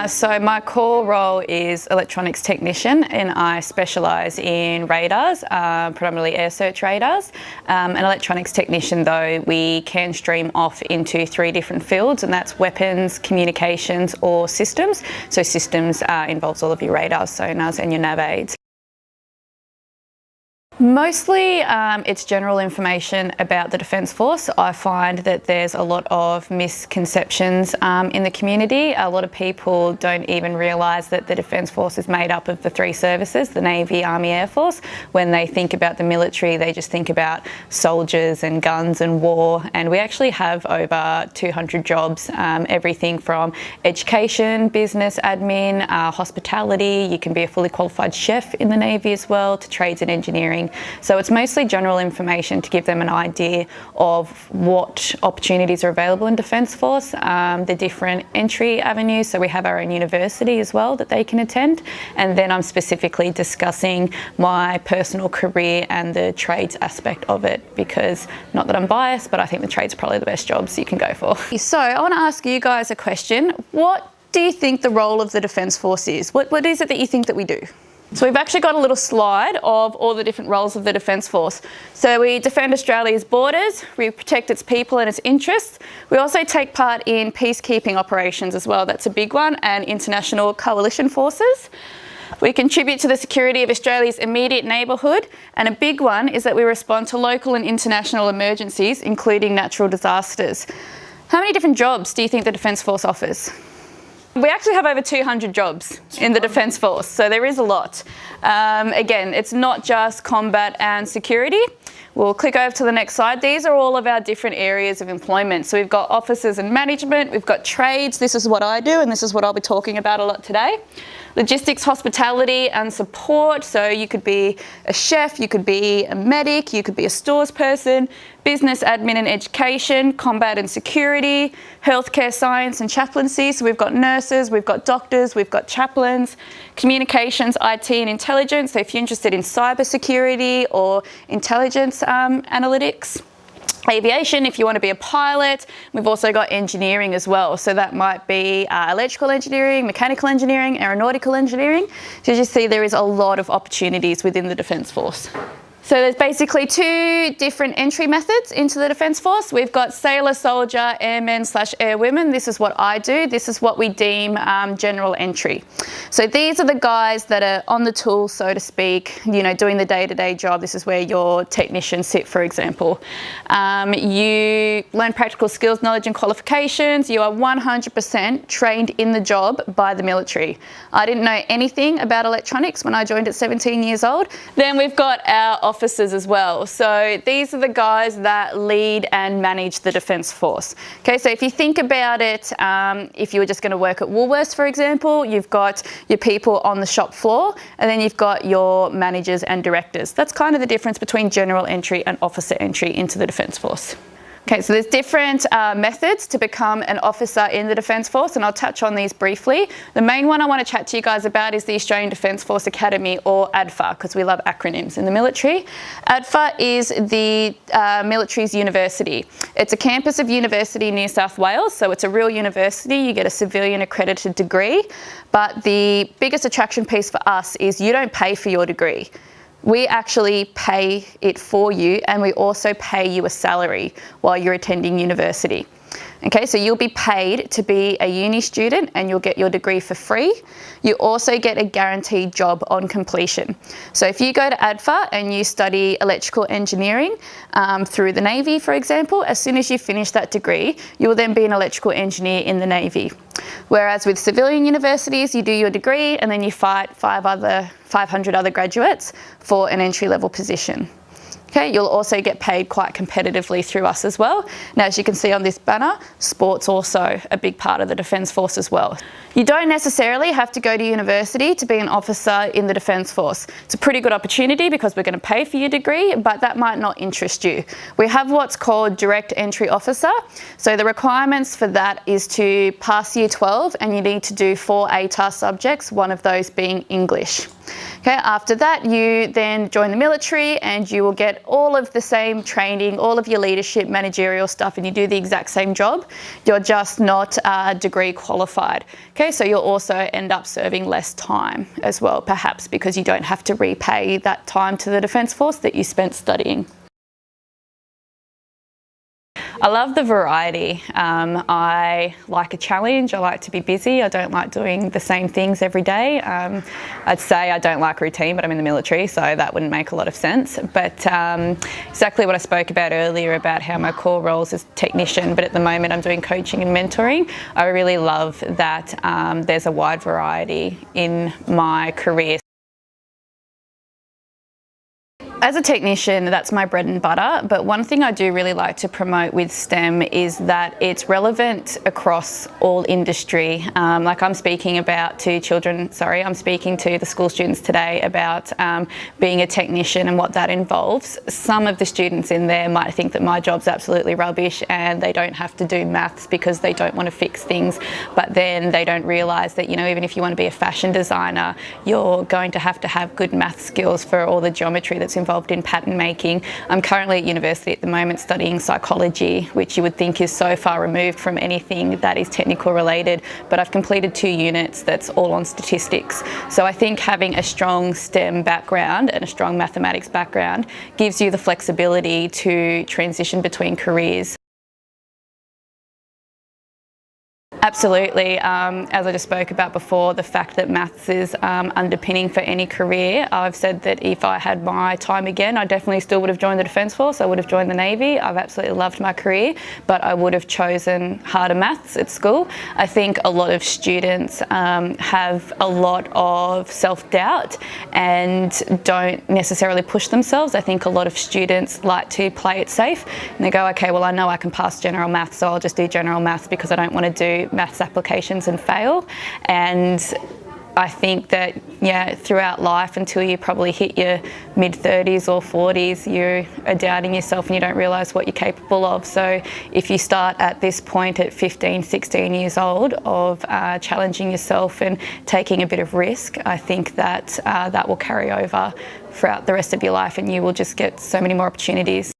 So my core role is electronics technician, and I specialise in radars, predominantly air search radars. An electronics technician, though, we can stream off into 3 different fields, and that's weapons, communications or systems. So systems involves all of your radars, sonars and your nav aids. Mostly it's general information about the Defence Force. I find that there's a lot of misconceptions in the community. A lot of people don't even realise that the Defence Force is made up of the 3 services, the Navy, Army, Air Force. When they think about the military, they just think about soldiers and guns and war, and we actually have over 200 jobs, everything from education, business, admin, hospitality. You can be a fully qualified chef in the Navy as well, to trades and engineering. So it's mostly general information to give them an idea of what opportunities are available in Defence Force, the different entry avenues. So we have our own university as well that they can attend. And then I'm specifically discussing my personal career and the trades aspect of it, because not that I'm biased, but I think the trades are probably the best jobs you can go for. So I want to ask you guys a question. What do you think the role of the Defence Force is? What is it that you think that we do? So we've actually got a little slide of all the different roles of the Defence Force. So we defend Australia's borders, we protect its people and its interests. We also take part in peacekeeping operations as well, that's a big one, and international coalition forces. We contribute to the security of Australia's immediate neighbourhood, and a big one is that we respond to local and international emergencies, including natural disasters. How many different jobs do you think the Defence Force offers? We actually have over 200 jobs in the Defence Force, so there is a lot. Again, it's not just combat and security. We'll click over to the next slide. These are all of our different areas of employment. So we've got officers and management, we've got trades, this is what I do and this is what I'll be talking about a lot today. Logistics, hospitality and support, so you could be a chef, you could be a medic, you could be a stores person, business, admin and education, combat and security, healthcare, science and chaplaincy, so we've got nurses, we've got doctors, we've got chaplains, communications, IT and intelligence, so if you're interested in cyber security or intelligence analytics. Aviation, if you want to be a pilot. We've also got engineering as well, so that might be electrical engineering, mechanical engineering, aeronautical engineering. So you just see there is a lot of opportunities within the Defence Force. So there's basically 2 different entry methods into the Defence Force. We've got sailor, soldier, airmen / airwomen. This is what I do. This is what we deem general entry. So these are the guys that are on the tools, so to speak, you know, doing the day-to-day job. This is where your technicians sit, for example. You learn practical skills, knowledge and qualifications. You are 100% trained in the job by the military. I didn't know anything about electronics when I joined at 17 years old. Then we've got our officers as well. So these are the guys that lead and manage the Defence Force. Okay, so if you think about it, if you were just going to work at Woolworths, for example, you've got your people on the shop floor, and then you've got your managers and directors. That's kind of the difference between general entry and officer entry into the Defence Force. Okay, so there's different methods to become an officer in the Defence Force, and I'll touch on these briefly. The main one I want to chat to you guys about is the Australian Defence Force Academy, or ADFA, because we love acronyms in the military. ADFA is the military's university. It's a campus of University New South Wales, so it's a real university. You get a civilian accredited degree, but the biggest attraction piece for us is you don't pay for your degree. We actually pay it for you, and we also pay you a salary while you're attending university. Okay, so you'll be paid to be a uni student and you'll get your degree for free. You also get a guaranteed job on completion. So if you go to ADFA and you study electrical engineering through the Navy, for example, as soon as you finish that degree, you will then be an electrical engineer in the Navy. Whereas with civilian universities, you do your degree and then you fight 500 other graduates for an entry-level position. Okay, you'll also get paid quite competitively through us as well. Now, as you can see on this banner, sport's also a big part of the Defence Force as well. You don't necessarily have to go to university to be an officer in the Defence Force. It's a pretty good opportunity because we're going to pay for your degree, but that might not interest you. We have what's called direct entry officer. So the requirements for that is to pass year 12 and you need to do 4 ATAR subjects, one of those being English. Okay, after that, you then join the military and you will get all of the same training, all of your leadership, managerial stuff, and you do the exact same job. You're just not degree qualified. Okay, so you'll also end up serving less time as well, perhaps because you don't have to repay that time to the Defence Force that you spent studying. I love the variety. I like a challenge. I like to be busy. I don't like doing the same things every day. I'd say I don't like routine, but I'm in the military, so that wouldn't make a lot of sense. But exactly what I spoke about earlier about how my core roles as technician, but at the moment I'm doing coaching and mentoring. I really love that there's a wide variety in my career. As a technician, that's my bread and butter, but one thing I do really like to promote with STEM is that it's relevant across all industry. Like I'm speaking to the school students today about being a technician and what that involves. Some of the students in there might think that my job's absolutely rubbish and they don't have to do maths because they don't want to fix things, but then they don't realise that, you know, even if you want to be a fashion designer, you're going to have good math skills for all the geometry that's involved in pattern making. I'm currently at university at the moment studying psychology, which you would think is so far removed from anything that is technical related, but I've completed 2 units that's all on statistics. So I think having a strong STEM background and a strong mathematics background gives you the flexibility to transition between careers. Absolutely. As I just spoke about before, the fact that maths is underpinning for any career. I've said that if I had my time again, I definitely still would have joined the Defence Force. I would have joined the Navy. I've absolutely loved my career, but I would have chosen harder maths at school. I think a lot of students have a lot of self-doubt and don't necessarily push themselves. I think a lot of students like to play it safe and they go, okay, well, I know I can pass general maths, so I'll just do general maths because I don't want to do maths applications and fail. And I think that, yeah, throughout life until you probably hit your mid-30s or 40s, you are doubting yourself and you don't realise what you're capable of. So if you start at this point at 15, 16 years old of challenging yourself and taking a bit of risk, I think that that will carry over throughout the rest of your life and you will just get so many more opportunities.